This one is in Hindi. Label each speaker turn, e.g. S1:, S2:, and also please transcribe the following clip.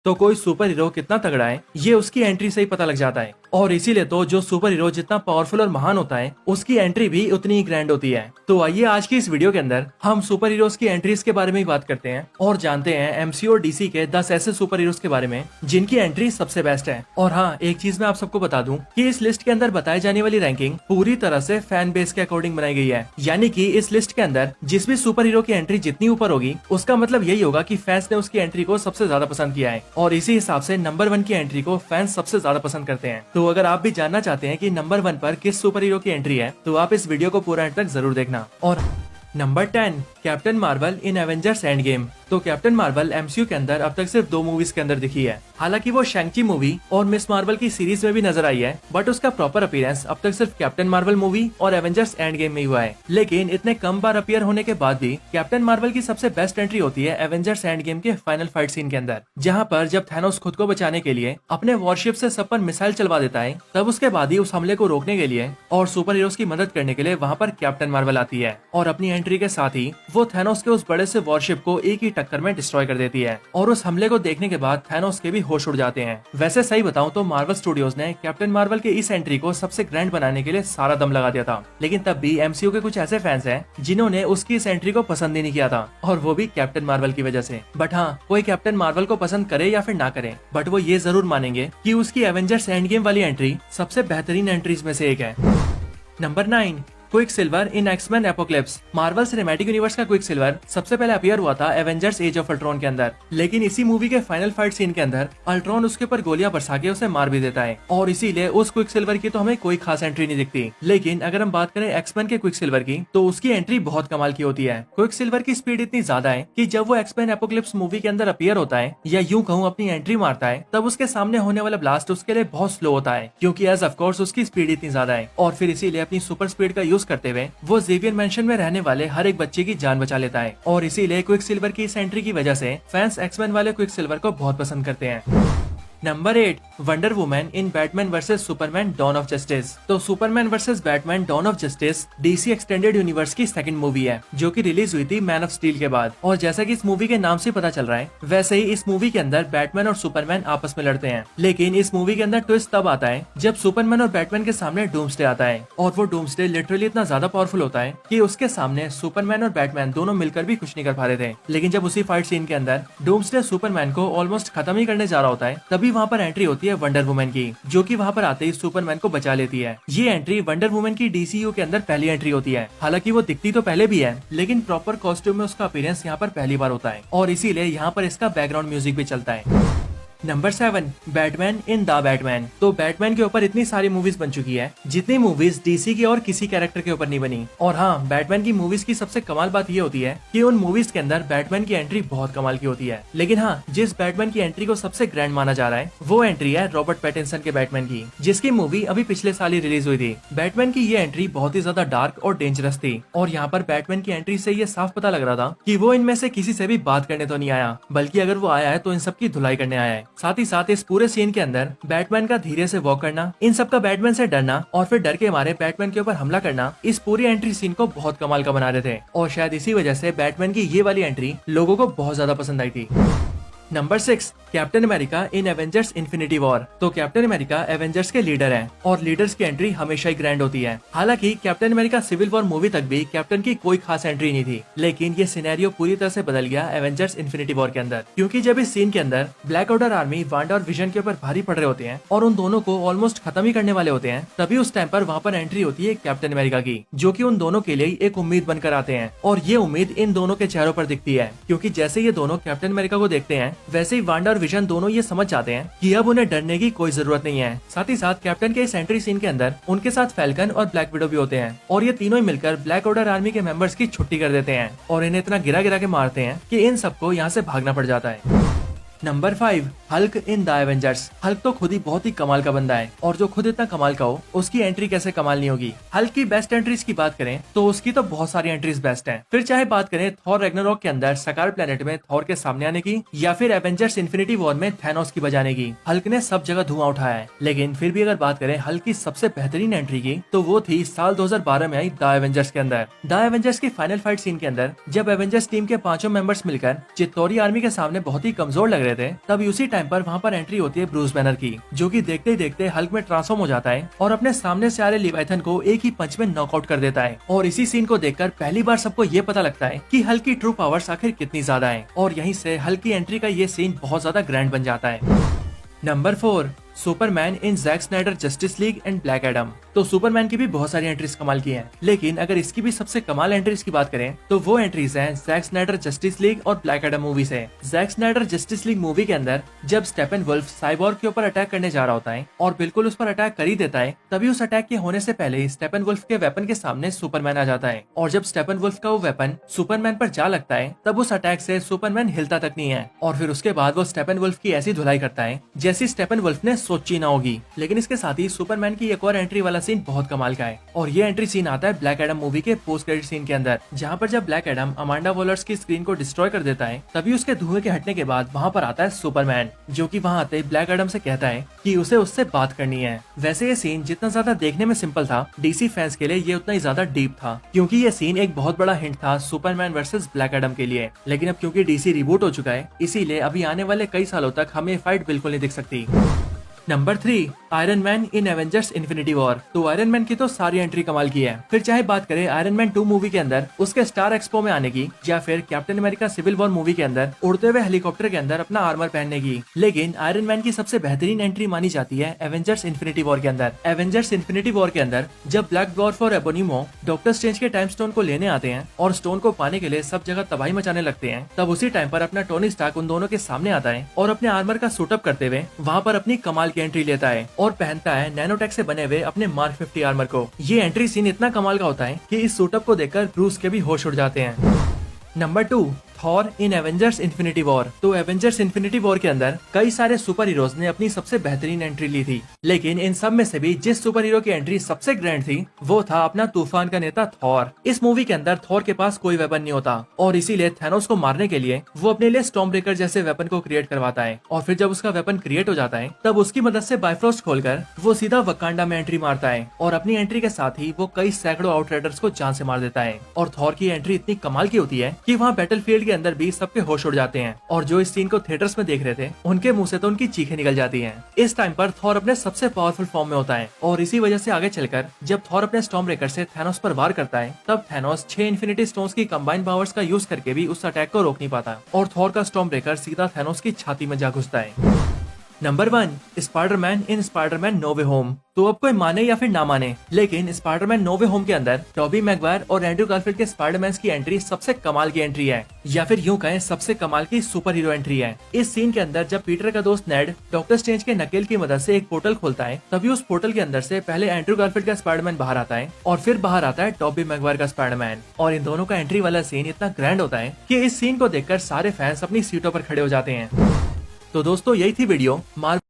S1: तो कोई सुपर हीरो कितना तगड़ा है ये उसकी एंट्री से ही पता लग जाता है। और इसीलिए तो जो सुपर हीरो जितना पावरफुल और महान होता है उसकी एंट्री भी उतनी ही ग्रैंड होती है। तो आइए आज की इस वीडियो के अंदर हम सुपर हीरोज की एंट्रीज के बारे में ही बात करते हैं और जानते हैं एमसीयू और डीसी के 10 ऐसे सुपर हीरोज के बारे में जिनकी एंट्री सबसे बेस्ट है। और हाँ, एक चीज मैं आप सबको बता दूं कि इस लिस्ट के अंदर बताई जाने वाली रैंकिंग पूरी तरह से फैन बेस के अकॉर्डिंग बनाई गई है। यानी कि इस लिस्ट के अंदर जिस भी सुपर हीरो की एंट्री जितनी ऊपर होगी उसका मतलब यही होगा कि फैंस ने उसकी एंट्री को सबसे ज्यादा पसंद किया है और इसी हिसाब से नंबर 1 की एंट्री को फैंस सबसे ज्यादा पसंद करते हैं। तो अगर आप भी जानना चाहते हैं कि नंबर 1 पर किस सुपर हीरो की एंट्री है तो आप इस वीडियो को पूरा एंड तक जरूर देखना। और number 10 captain Marvel in Avengers end game. तो कैप्टन मार्वल एमसीयू के अंदर अब तक सिर्फ 2 मूवीज के अंदर दिखी है। हालांकि वो शैंग-ची मूवी और मिस मार्वल की सीरीज में भी नजर आई है, बट उसका प्रॉपर अपीयरेंस अब तक सिर्फ कैप्टन मार्वल मूवी और एवेंजर्स एंड गेम में ही हुआ है। लेकिन इतने कम बार अपीयर होने के बाद भी कैप्टन मार्वल की सबसे बेस्ट एंट्री होती है एवेंजर्स एंड गेम के फाइनल फाइट सीन के अंदर, जहाँ पर जब थैनोस खुद को बचाने के लिए अपने वॉरशिप से सब पर मिसाइल चलवा देता है, तब उसके बाद ही उस हमले को रोकने के लिए और सुपर हीरोज की मदद करने के लिए वहाँ पर कैप्टन मार्वल आती है और अपनी एंट्री के साथ ही वो थैनोस के उस बड़े से वॉरशिप को एक ही टक्कर में डिस्ट्रॉय कर देती है और उस हमले को देखने के बाद थैनोस के भी होश उड़ जाते हैं। वैसे सही बताऊं तो मार्वल स्टूडियोज ने कैप्टन मार्वल के इस एंट्री को सबसे ग्रैंड बनाने के लिए सारा दम लगा दिया था, लेकिन तब भी एमसीयू के कुछ ऐसे फैंस हैं जिन्होंने उसकी इस एंट्री को पसंद ही नहीं किया था, और वो भी कैप्टन मार्वल की वजह से। बट हाँ, कोई कैप्टन मार्वल को पसंद करे या फिर ना करे, बट वो ये जरूर मानेंगे कि उसकी एवेंजर्स एंड गेम वाली एंट्री सबसे बेहतरीन एंट्रीज में से एक है। Number 9 Quicksilver in X-Men Apocalypse. Marvel Cinematic Universe का क्विक सिल्वर सबसे पहले अपीयर हुआ था एवेंजर्स एज ऑफ अल्ट्रॉन के अंदर, लेकिन इसी मूवी के फाइनल फाइट सीन के अंदर अल्ट्रॉन उसके ऊपर गोलियां बरसा के उसे मार भी देता है और इसीलिए उस क्विक सिल्वर की तो हमें कोई खास एंट्री नहीं दिखती। लेकिन अगर हम बात करें एक्समैन के क्विक सिल्वर की तो उसकी एंट्री बहुत कमाल की होती है। क्विक सिल्वर की स्पीड इतनी ज्यादा है कि जब वो एक्समैन एपोक्लिप्स मूवी के अंदर अपीयर होता है या यूं कहूं अपनी एंट्री मारता है, तब उसके सामने होने वाला ब्लास्ट उसके लिए बहुत स्लो होता है, क्योंकि एज ऑफ कोर्स उसकी स्पीड इतनी ज्यादा है, और फिर इसीलिए अपनी सुपर स्पीड का यूज करते हुए वो जेवियर मैंशन में रहने वाले हर एक बच्चे की जान बचा लेता है। और इसीलिए क्विक सिल्वर की इस एंट्री की वजह से फैंस एक्समैन वाले क्विक सिल्वर को बहुत पसंद करते हैं। Number 8 Wonder Woman in Batman versus Superman Dawn of Justice. तो Superman versus Batman Dawn of Justice DC Extended Universe की सेकंड मूवी है जो कि रिलीज हुई थी मैन ऑफ स्टील के बाद। और जैसा कि इस मूवी के नाम से पता चल रहा है, वैसे ही इस मूवी के अंदर बैटमैन और सुपरमैन आपस में लड़ते हैं। लेकिन इस मूवी के अंदर ट्विस्ट तब आता है जब सुपरमैन और बैटमैन के सामने डूम्सडे आता है, और वो डूम्सडे लिटरली इतना ज्यादा पावरफुल होता है कि उसके सामने सुपरमैन और बैटमैन दोनों मिलकर भी कुछ नहीं कर पा रहे थे। लेकिन जब उसी फाइट सीन के अंदर डूम्सडे सुपरमैन को ऑलमोस्ट खत्म ही करने जा रहा होता है, तभी वहाँ पर एंट्री होती है वंडर वुमन की, जो कि वहाँ पर आते ही सुपरमैन को बचा लेती है। ये एंट्री वंडर वुमन की डीसीयू के अंदर पहली एंट्री होती है। हालांकि वो दिखती तो पहले भी है, लेकिन प्रॉपर कॉस्ट्यूम में उसका अपीयरेंस यहाँ पर पहली बार होता है, और इसीलिए यहाँ पर इसका बैकग्राउंड म्यूजिक भी चलता है। Number 7 Batman in the Batman. तो बैटमैन के ऊपर इतनी सारी मूवीज बन चुकी है जितनी मूवीज डीसी की और किसी कैरेक्टर के ऊपर नहीं बनी। और हाँ, बैटमैन की मूवीज की सबसे कमाल बात ये होती है कि उन मूवीज के अंदर बैटमैन की एंट्री बहुत कमाल की होती है। लेकिन हाँ, जिस बैटमैन की एंट्री को सबसे ग्रैंड माना जा रहा है वो एंट्री है रॉबर्ट पैटिंसन के बैटमैन की, जिसकी मूवी अभी पिछले साल ही रिलीज हुई थी। बैटमैन की ये एंट्री बहुत ही ज्यादा डार्क और डेंजरस थी, और यहाँ पर बैटमैन की एंट्री से ये साफ पता लग रहा था कि वो इनमें से किसी से भी बात करने तो नहीं आया, बल्कि अगर वो आया है तो इन सबकी धुलाई करने आया है। साथ ही साथ इस पूरे सीन के अंदर बैटमैन का धीरे से वॉक करना, इन सब का बैटमैन से डरना और फिर डर के मारे बैटमैन के ऊपर हमला करना, इस पूरी एंट्री सीन को बहुत कमाल का बना रहे थे, और शायद इसी वजह से बैटमैन की ये वाली एंट्री लोगों को बहुत ज्यादा पसंद आई थी। Number 6 captain America in Avengers infinity war. तो कैप्टन अमेरिका एवेंजर्स के लीडर हैं, और लीडर्स की एंट्री हमेशा ही ग्रैंड होती है। हालांकि Captain America Civil War movie तक भी कैप्टन की कोई खास एंट्री नहीं थी, लेकिन ये सिनेरियो पूरी तरह से बदल गया एवेंजर्स इन्फिनिटी वॉर के अंदर, क्योंकि जब इस सीन के अंदर ब्लैक ऑर्डर आर्मी वांडा और विजन के ऊपर भारी पड़ रहे होते हैं और उन दोनों को ऑलमोस्ट खत्म ही करने वाले होते हैं, तभी उस टाइम पर वहाँ पर एंट्री होती है कैप्टन अमेरिका की, जो की उन दोनों के लिए एक उम्मीद बनकर आते हैं। और ये उम्मीद इन दोनों के चेहरों पर दिखती है, क्योंकि जैसे ये दोनों कैप्टन अमेरिका को देखते हैं, वैसे ही वांडा और विजन दोनों ये समझ जाते हैं कि अब उन्हें डरने की कोई जरूरत नहीं है। साथ ही साथ कैप्टन के इस एंट्री सीन के अंदर उनके साथ फैल्कन और ब्लैक विडो भी होते हैं, और ये तीनों ही मिलकर ब्लैक ऑर्डर आर्मी के मेंबर्स की छुट्टी कर देते हैं और इन्हें इतना गिरा गिरा के मारते हैं कि इन सबको यहाँ से भागना पड़ जाता है। Number 5 Hulk in the Avengers. Hulk तो खुद ही बहुत ही कमाल का बंदा है, और जो खुद इतना कमाल का हो उसकी एंट्री कैसे कमाल नहीं होगी। हल्क की बेस्ट एंट्रीज की बात करें तो उसकी तो बहुत सारी एंट्रीज बेस्ट हैं। फिर चाहे बात करें थॉर रैग्नारोक के अंदर सकार प्लेनेट में थॉर के सामने आने की, या फिर एवेंजर्स इन्फिनिटी वॉर में थैनोस की बजाने की, हल्क ने सब जगह धुआं उठाया है। लेकिन फिर भी अगर बात करें हल्क की सबसे बेहतरीन एंट्री की, तो वो थी साल 2012 में आई द एवेंजर्स के अंदर। द एवेंजर्स की फाइनल फाइट सीन के अंदर जब एवेंजर्स टीम के 5 मेंबर्स मिलकर चित्तौरी आर्मी के सामने बहुत ही कमजोर लग रहे थे, तब उसी टाइम टाइम पर वहाँ पर एंट्री होती है ब्रूस बैनर की, जो कि देखते ही देखते हल्क में ट्रांसफॉर्म हो जाता है और अपने सामने से आ रहे लिवाइथन को एक ही पंच में नॉकआउट कर देता है। और इसी सीन को देखकर पहली बार सबको ये पता लगता है कि हल्क की ट्रू पावर्स आखिर कितनी ज्यादा है, और यहीं से हल्क की एंट्री का ये सीन बहुत ज्यादा ग्रैंड बन जाता है। Number 4, Superman in Zack Snyder Justice League and Black Adam. तो सुपरमैन की भी बहुत सारी एंट्रीज कमाल की हैं, लेकिन अगर इसकी भी सबसे कमाल एंट्रीज की बात करें तो वो एंट्रीज हैं जैक स्नाइडर जस्टिस लीग और ब्लैक एडम मूवी से। Zack Snyder Justice League movie के अंदर जब स्टेपनवुल्फ साइबोर्ग के ऊपर अटैक करने जा रहा होता है और बिल्कुल उस पर अटैक कर ही देता है, तभी उस अटैक के होने से पहले ही स्टेपनवुल्फ के वेपन के सामने सुपरमैन आ जाता है, और जब स्टेपनवुल्फ का वो वेपन सुपरमैन पर जा लगता है तब उस अटैक से सुपरमैन हिलता तक नहीं है, और फिर उसके बाद वो स्टेपनवुल्फ की ऐसी धुलाई करता है जैसी स्टेपनवुल्फ ने सोची ना होगी। लेकिन इसके साथ ही सुपरमैन की एक और एंट्री वाला सीन बहुत कमाल का है, और ये एंट्री सीन आता है ब्लैक एडम मूवी के पोस्ट क्रेडिट सीन के अंदर, जहाँ पर जब ब्लैक एडम अमांडा वॉलर्स की स्क्रीन को डिस्ट्रॉय कर देता है, तभी उसके धुएं के हटने के बाद वहाँ पर आता है सुपरमैन, जो कि वहाँ आते ही ब्लैक एडम से कहता है कि उसे उससे बात करनी है। वैसे ये सीन जितना ज्यादा देखने में सिंपल था, डीसी फैंस के लिए ये उतना ही ज्यादा डीप था, क्योंकि ये सीन एक बहुत बड़ा हिंट था सुपरमैन वर्सेस ब्लैक एडम के लिए। लेकिन अब क्योंकि डीसी रिबूट हो चुका है, इसीलिए अभी आने वाले कई सालों तक हमें फाइट बिल्कुल नहीं दिख सकती। Number 3, iron man in Avengers infinity war. तो आयरन मैन की तो सारी एंट्री कमाल की है, फिर चाहे बात करें आयरन मैन 2 मूवी के अंदर उसके स्टार एक्सपो में आने की, या फिर Captain America Civil War movie के अंदर उड़ते हुए हेलीकॉप्टर के अंदर अपना आर्मर पहनने की। लेकिन आयरन मैन की सबसे बेहतरीन एंट्री मानी जाती है एवेंजर्स इन्फिनिटी वॉर के अंदर। एवेंजर्स इन्फिनिटी वॉर के अंदर जब ब्लैक डॉर्फ और एबोनिमो डॉक्टर स्ट्रेंज के टाइम स्टोन को लेने आते हैं और स्टोन को पाने के लिए सब जगह तबाही मचाने लगते हैं, तब उसी टाइम पर अपना टोनी स्टार्क उन दोनों के सामने आता है और अपने आर्मर का सूटअप करते हुए वहाँ पर अपनी कमाल की एंट्री लेता है और पहनता है नैनोटेक से बने हुए अपने मार्क 50 आर्मर को। ये एंट्री सीन इतना कमाल का होता है कि इस सूटअप को देखकर ब्रूस के भी होश उड़ जाते हैं। Number 2, Thor in Avengers infinity war. तो एवेंजर्स इन्फिनिटी वॉर के अंदर कई सारे सुपर हीरोज ने अपनी सबसे बेहतरीन एंट्री ली थी, लेकिन इन सब में से भी जिस सुपर हीरो की एंट्री सबसे ग्रैंड थी वो था अपना तूफान का नेता थॉर। इस मूवी के अंदर थॉर के पास कोई वेपन नहीं होता, और इसीलिए थैनोस को मारने के लिए वो अपने लिए स्टॉर्म ब्रेकर जैसे वेपन को क्रिएट करवाता है, और फिर जब उसका वेपन क्रिएट हो जाता है तब उसकी मदद से बाइफ्रोस्ट खोलकर वो सीधा वकांडा में एंट्री मारता है, और अपनी एंट्री के साथ ही वो कई सैकड़ों आउटराइडर्स को जान से मार देता है। और थॉर की एंट्री इतनी कमाल की होती है कि वहाँ बैटलफील्ड के अंदर भी सबके होश उड़ जाते हैं, और जो इस सीन को थिएटर्स में देख रहे थे उनके मुंह से तो उनकी चीखें निकल जाती हैं। इस टाइम पर थॉर अपने सबसे पावरफुल फॉर्म में होता है, और इसी वजह से आगे चलकर जब थॉर अपने स्टॉर्म ब्रेकर से थैनोस पर वार करता है, तब थैनोस 6 इन्फिनिटी स्टोन्स की कंबाइंड पावर्स का यूज करके भी उस अटैक को रोक नहीं पाता, और थॉर का स्टॉर्म ब्रेकर सीधा थैनोस की छाती में जा घुसता है। नंबर 1, स्पाइडरमैन इन स्पाइडरमैन नो वे होम। तो अब कोई माने या फिर ना माने, लेकिन स्पाइडरमैन नो वे होम के अंदर टॉबी मैगवायर और एंड्रू गारफील्ड के स्पाइडरमैन की एंट्री सबसे कमाल की एंट्री है, या फिर यूं कहें सबसे कमाल की सुपर हीरो एंट्री है। इस सीन के अंदर जब पीटर का दोस्त नेड डॉक्टर स्ट्रेंज के नकेल की मदद से एक पोर्टल खोलता है, तभी उस पोर्टल के अंदर से पहले एंड्रू गारफील्ड का स्पाइडरमैन बाहर आता है और फिर बाहर आता है टॉबी मैगवायर का स्पाइडरमैन, और इन दोनों का एंट्री वाला सीन इतना ग्रैंड होता है कि इस सीन को देखकर सारे फैंस अपनी सीटों पर खड़े हो जाते हैं। तो दोस्तों यही थी वीडियो